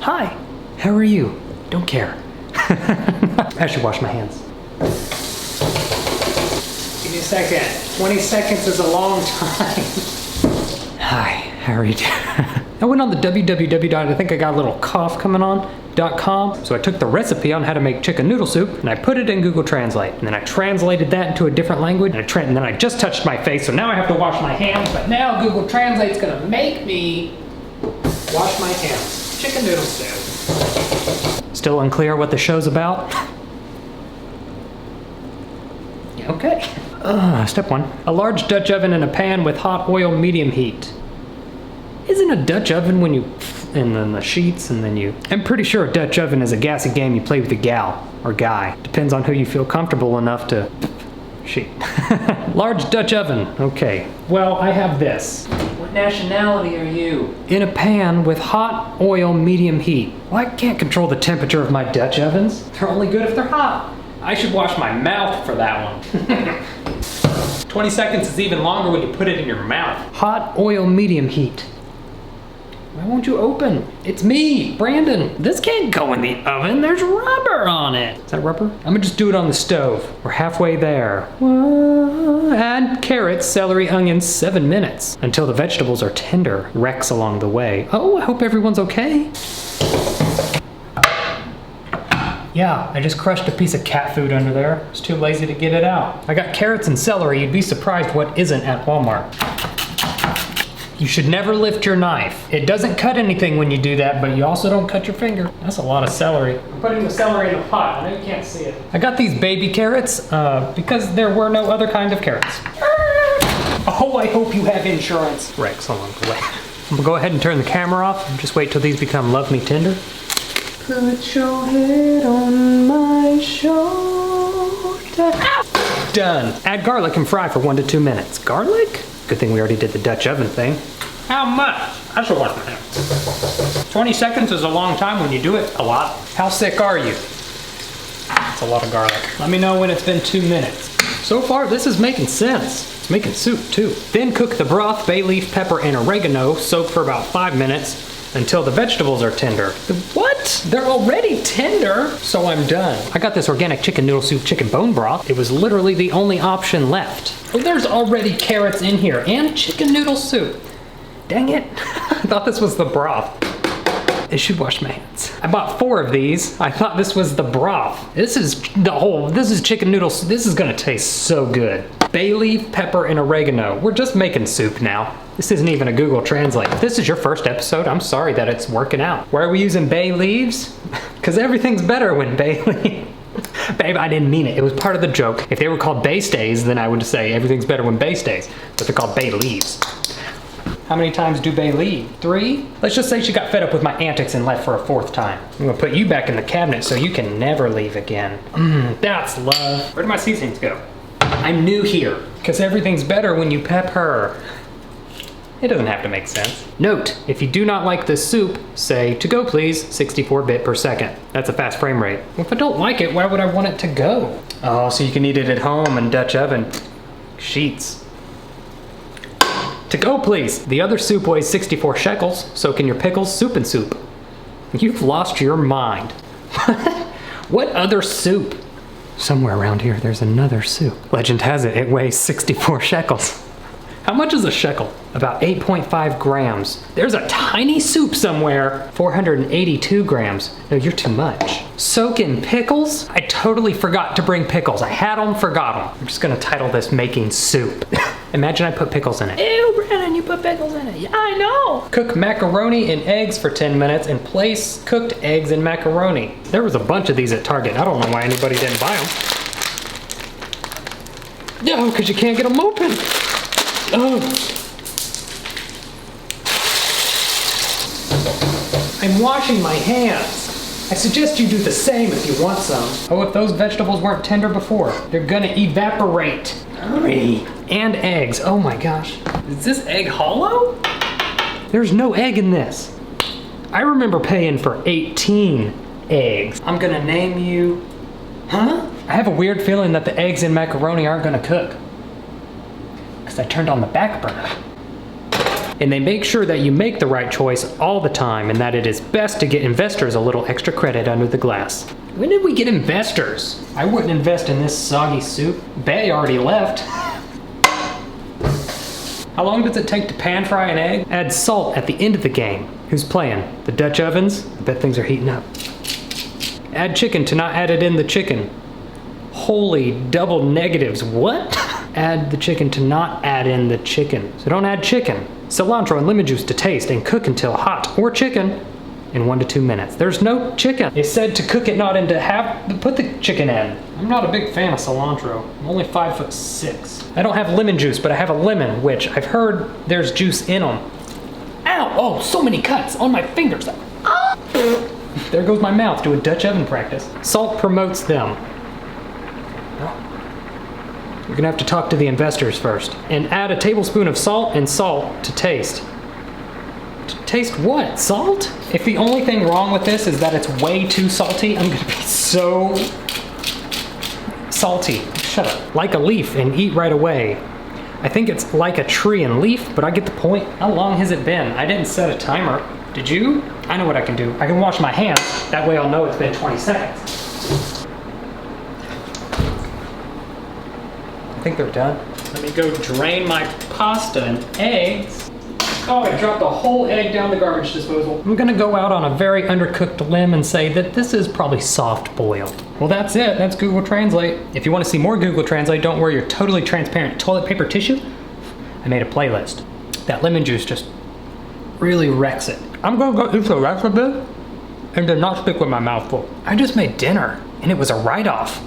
Hi, how are you? Don't care. I should wash my hands. Give me a second. 20 seconds is a long time. Hi, how are you doing? I went on the www. I think I got a little cough coming on. .com. So I took the recipe on how to make chicken noodle soup and I put it in Google Translate. And then I translated that into a different language and then I just touched my face, so now I have to wash my hands, but now Google Translate's gonna make me wash my hands. Chicken noodle soup. Still unclear what the show's about? Okay. Step 1. A large Dutch oven in a pan with hot oil medium heat. Isn't a Dutch oven when you and then the sheets and then you... I'm pretty sure a Dutch oven is a gassy game you play with a gal or guy. Depends on who you feel comfortable enough to... Sheet. Large Dutch oven. Okay. Well, I have this. What nationality are you? In a pan with hot oil medium heat. Well, I can't control the temperature of my Dutch ovens. They're only good if they're hot. I should wash my mouth for that one. 20 seconds is even longer when you put it in your mouth. Hot oil medium heat. Why won't you open? It's me, Brandon. This can't go in the oven. There's rubber on it. Is that rubber? I'm gonna just do it on the stove. We're halfway there. Add carrots, celery, onions, 7 minutes until the vegetables are tender. Wrecks along the way. Oh, I hope everyone's okay. Yeah, I just crushed a piece of cat food under there. I was too lazy to get it out. I got carrots and celery. You'd be surprised what isn't at Walmart. You should never lift your knife. It doesn't cut anything when you do that, but you also don't cut your finger. That's a lot of celery. I'm putting the celery in the pot. I know you can't see it. I got these baby carrots because there were no other kind of carrots. Oh, I hope you have insurance. Rex along the way. I'm gonna go ahead and turn the camera off and just wait till these become love me tender. Put your head on my shoulder. Ow! Done. Add garlic and fry for 1 to 2 minutes. Garlic? Good thing we already did the Dutch oven thing. How much? I should wash my hands. 20 seconds is a long time when you do it a lot. How sick are you? That's a lot of garlic. Let me know when it's been 2 minutes. So far, this is making sense. It's making soup too. Then cook the broth, bay leaf, pepper, and oregano, soak for about 5 minutes until the vegetables are tender. What? They're already tender? So I'm done. I got this organic chicken noodle soup chicken bone broth. It was literally the only option left. Oh, there's already carrots in here and chicken noodle soup. Dang it. I thought this was the broth. I should wash my hands. I bought 4 of these. I thought this was the broth. This is chicken noodles. This is gonna taste so good. Bay leaf, pepper, and oregano. We're just making soup now. This isn't even a Google Translate. If this is your first episode, I'm sorry that it's working out. Why are we using bay leaves? Because everything's better when bay leaves. Babe, I didn't mean it. It was part of the joke. If they were called bay stays, then I would say everything's better when bay stays. But they're called bay leaves. How many times do bay leave? 3? Let's just say she got fed up with my antics and left for a 4th time. I'm gonna put you back in the cabinet so you can never leave again. That's love. Where did my seasonings go? I'm new here, because everything's better when you pepper. It doesn't have to make sense. Note, if you do not like this soup, say, to go please, 64 bit per second. That's a fast frame rate. Well, if I don't like it, why would I want it to go? Oh, so you can eat it at home in Dutch oven. Sheets. To go please. The other soup weighs 64 shekels, so can your pickles, soup and soup. You've lost your mind. What other soup? Somewhere around here, there's another soup. Legend has it, it weighs 64 shekels. How much is a shekel? About 8.5 grams. There's a tiny soup somewhere, 482 grams. No, you're too much. Soak in pickles? I totally forgot to bring pickles. I had them, forgot them. I'm just gonna title this Making Soup. Imagine I put pickles in it. Ew, Brandon, you put pickles in it. Yeah, I know. Cook macaroni and eggs for 10 minutes and place cooked eggs in macaroni. There was a bunch of these at Target. I don't know why anybody didn't buy them. No, because you can't get them open. Oh. I'm washing my hands. I suggest you do the same if you want some. Oh, if those vegetables weren't tender before, they're gonna evaporate. Hurry. And eggs, oh my gosh. Is this egg hollow? There's no egg in this. I remember paying for 18 eggs. I'm gonna name you, huh? I have a weird feeling that the eggs in macaroni aren't gonna cook. I turned on the back burner. And they make sure that you make the right choice all the time and that it is best to get investors a little extra credit under the glass. When did we get investors? I wouldn't invest in this soggy soup. Bay already left. How long does it take to pan fry an egg? Add salt at the end of the game. Who's playing? The Dutch ovens? I bet things are heating up. Add chicken to not add it in the chicken. Holy double negatives, what? Add the chicken to not add in the chicken. So don't add chicken. Cilantro and lemon juice to taste and cook until hot, or chicken, in 1 to 2 minutes. There's no chicken. It said to cook it not into half, put the chicken in. I'm not a big fan of cilantro. I'm only 5'6". I don't have lemon juice, but I have a lemon, which I've heard there's juice in them. Ow, oh, so many cuts on my fingers. Ah. There goes my mouth doing Dutch oven practice. Salt promotes them. You're gonna have to talk to the investors first. And add a tablespoon of salt and salt to taste. To taste what? Salt? If the only thing wrong with this is that it's way too salty, I'm gonna be so salty. Shut up. Like a leaf and eat right away. I think it's like a tree and leaf, but I get the point. How long has it been? I didn't set a timer. Did you? I know what I can do. I can wash my hands. That way I'll know it's been 20 seconds. I think they're done. Let me go drain my pasta and eggs. Oh, I dropped a whole egg down the garbage disposal. I'm gonna go out on a very undercooked limb and say that this is probably soft boiled. Well, that's it. That's Google Translate. If you want to see more Google Translate, don't wear your totally transparent toilet paper tissue. I made a playlist. That lemon juice just really wrecks it. I'm gonna go eat the rest of it and then not stick with my mouth full. I just made dinner and it was a write-off.